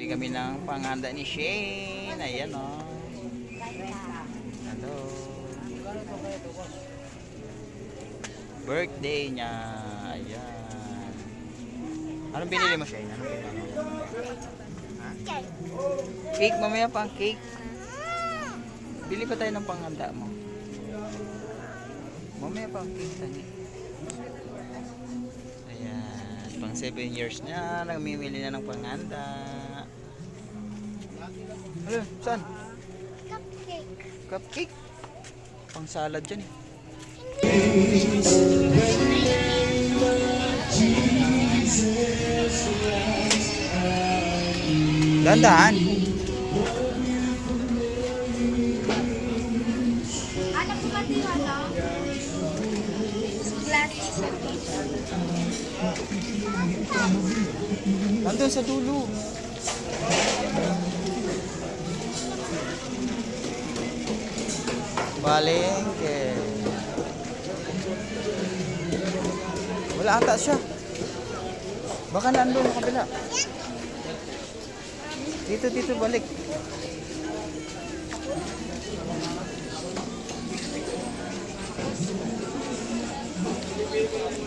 Bili kami ng panghanda ni Shane. Ayan o. Oh. Hello. Birthday niya. Ayan. Anong binili mo, Shane? Anong binili mo? Ha? Cake. Mamaya pang cake. Bili pa tayo ng panghanda mo. Mamaya pang cake tayo. Ayan. Pang 7 years niya. Nagmimili na ng panghanda. Ano? Saan? Cupcake. Cupcake? Pang salad dyan eh. Dandahan. Anak ko pati ano? Glass. Nandun sa dulo. Palengke. Wala ata siya. Baka nandun sa kabila. Dito balik.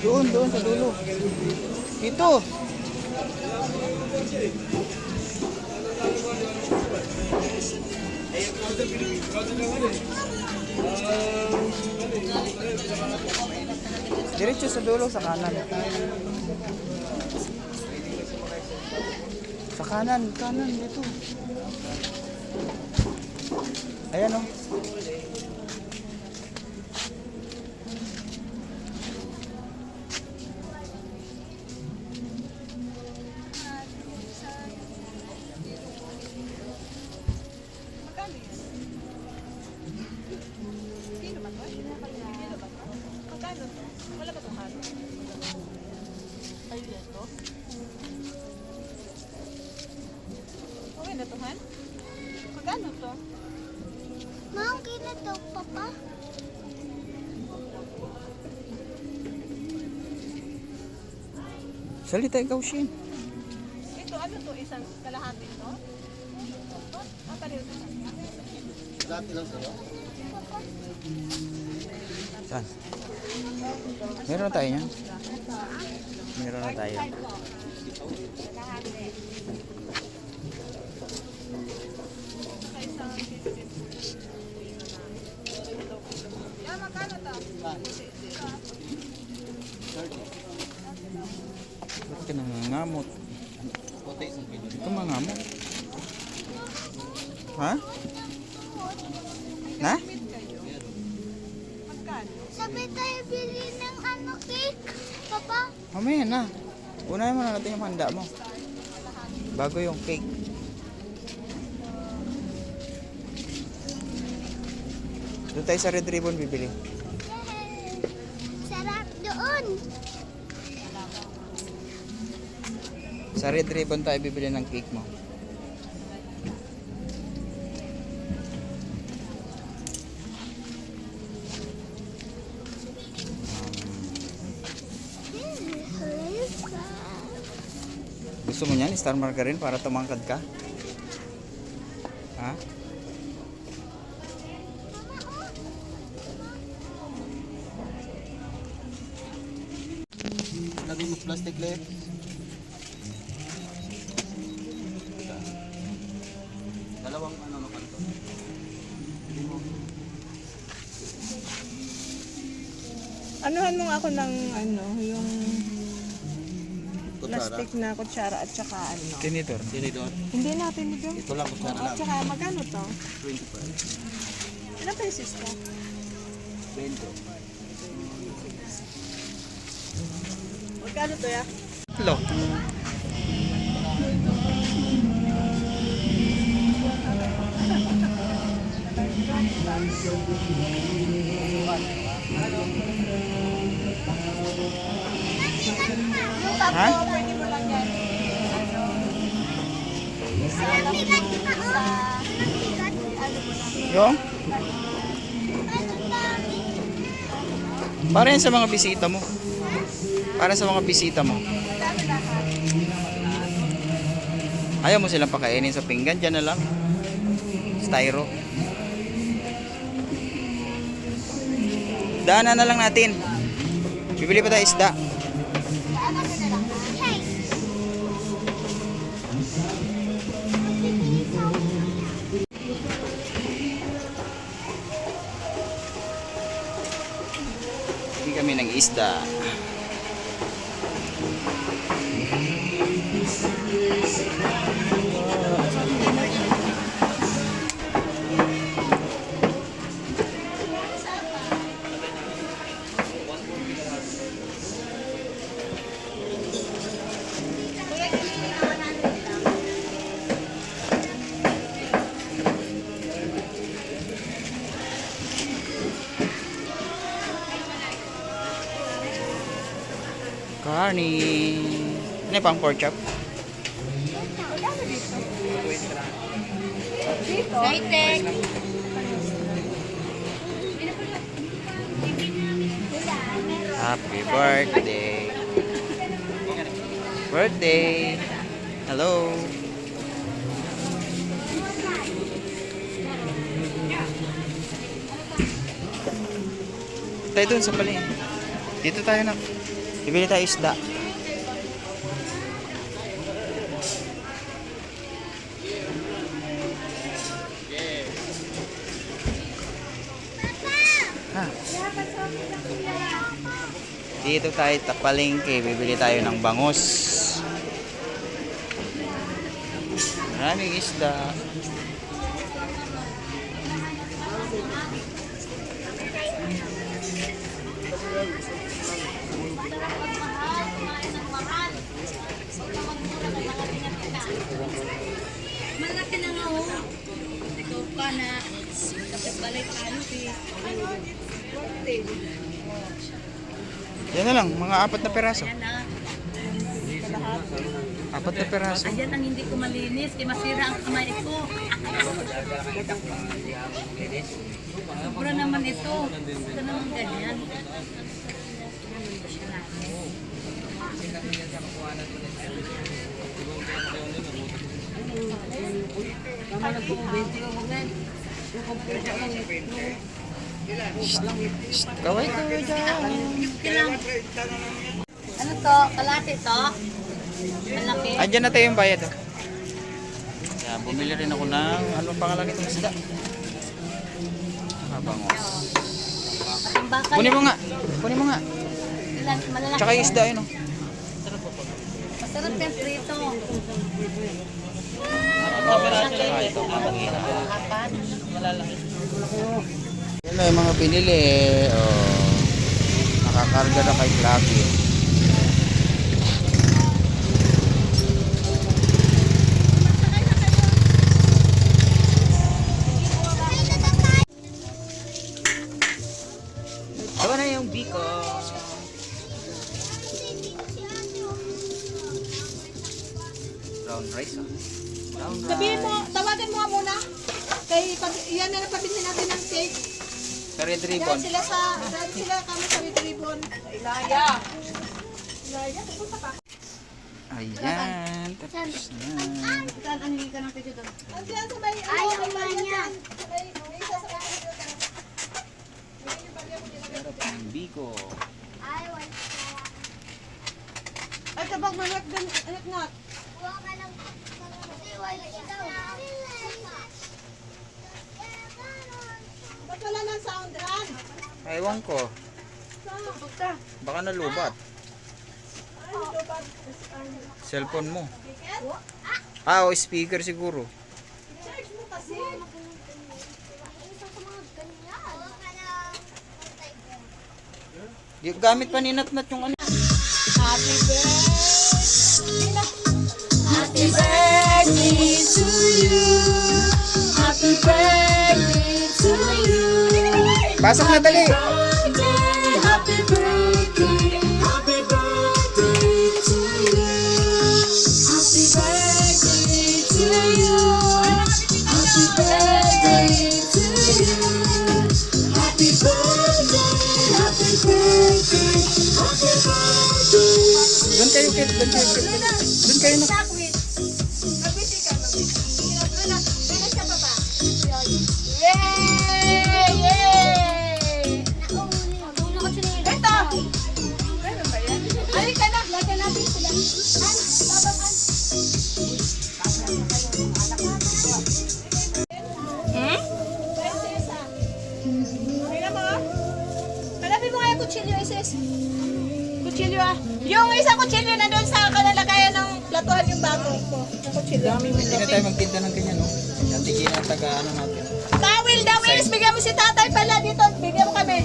Doon sa dulo. Dito. Diretso sa dulo, sa kanan. Sa kanan dito. Ayan o. Wala ba itong halo? Ay, ito? Okay na ito, Han? Magkano to? Ma'am, kina to, Papa? Salita ikaw, Shin. Ito, ano to? Isang kalahati to? Ah, pareho to. Dati lang sa'yo? Saan? Meron na tayo niyan? Meron na tayo. Yan, magkano to? Ba't ka nangangamot? Puti isang kilo. Ito mangamot. Ha? Na? Magkano? Sabi tayo bili ng ano cake, Papa? Mamaya na. Unahin mo na natin yung handa mo. Bago yung cake. Doon tayo sa Red Ribbon bibili. Yay! Sarap doon. Sa Red Ribbon tayo bibili ng cake mo. Gusto mo niyan? Star margarine para tumangkad ka? Ha? Lagay mo plastic le. Dalawang ano na kanto. Anuhan mo ako ng ano, yung Kutsara. plastic na kutsara at saka ano. Tinitor. Tinidor. Hindi natin ito. Ito lang kutsara Oo, lang. tsaka magkano to? 25. Ilang pesos to? 20. Magkano to ya? Hello. Ha? Pwede mo lang yan. Ang bigat pa, oh. Ang bigat. Yung? Ano ba? Para yan sa mga bisita mo. Para sa mga bisita mo. Ayaw mo silang pakainin sa pinggan, dyan na lang. Styro. Daanan na lang natin. Bibili pa tayo isda. Bili kami ng isda. Carney. Ano yung pang pork chop? High-tech. Happy birthday. Birthday. Hello. Tayo dun sa palengke. Dito tayo na. Bibili tayo isda. Ha. Dito tayo sa palengke. Bibili tayo ng bangus. Maraming isda. Malaki na nga oh. Ikaw pa na. Kapit balik tayo Yan na lang, mga 4 na peraso. Ayan na. 4 na peraso. Ayan ang hindi ko malinis. Kaya masira ang kamay ko. Sobra naman ito. Ito naman ganyan. Kaway ka dyan. Ano to? Kalate to? Malaki? Andyan na tayo yung bayad. Oh. Yan, bumili rin ako ng anong pangalan nitong isda? Mabangos. Ang baka Kunin mo nga. Kunin mo nga. Malalaki. Tsaka yung isda yun. Oh. Masarap yung prito. Tsaka ito. Yan na yung mga pinili. Oh. Nakakarga na kay Clappy. Ito na yung biko. Brown rice ah. Brown rice. Sabihin mo, tawagan mo nga muna. Kay, yan na napabili natin ng cake. Sa red ribbon. Dahil sila kami sa Red Ribbon. Ilaya. Ilaya, pupunta pa. Ayan. Tapos na. Saan ang hindi ka ng pito doon? Andiyan sa may, Ay, may ang bagya niya. dyan. May isa sa may Sarap ng biko. Ay, kabag manat din, anak nga. Ba't wala ng sound run? Ewan ko. Baka nalubat. Ay, lubat. Cellphone mo. Ah, o speaker siguro. Charge mo kasi. Gamit pa ni Natnat yung ano. Happy birthday. Happy birthday to you. Happy birthday to you. Pasok na dali. Happy birthday. Happy birthday to you. Happy birthday to you. Happy birthday to you. Happy birthday. Happy birthday. Happy birthday. Doon kayo na. Chocolate. Yay! Yay! Ito! Meron ba yan? Halika na! Lagyan natin sila. Hmm? Tingnan mo, ah. Hanapin mo nga yung kutsilyo, Isis. Kutsilyo, ah. Yung isang kutsilyo na doon sa kalalagayan ng platuhan yung bago ko. Yung kutsilyo. Hindi na tayo magtinda ng ganyan, no? Nantigin ang taga ano natin. Tawil daw, Is. Bigyan mo si tatay pala dito. Bigyan mo kami.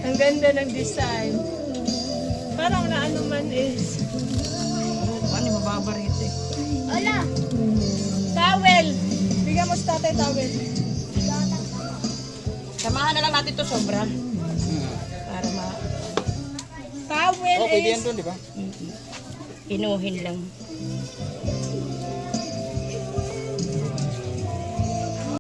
Ang ganda ng design. Parang na ano man is. Ano, mababarit eh. Wala. Towel. Bigyan mo si tatay towel. Samahan na lang natin to sobra. Para ma... Towel Oh, pwede yan is... doon, di ba? Inuhin lang.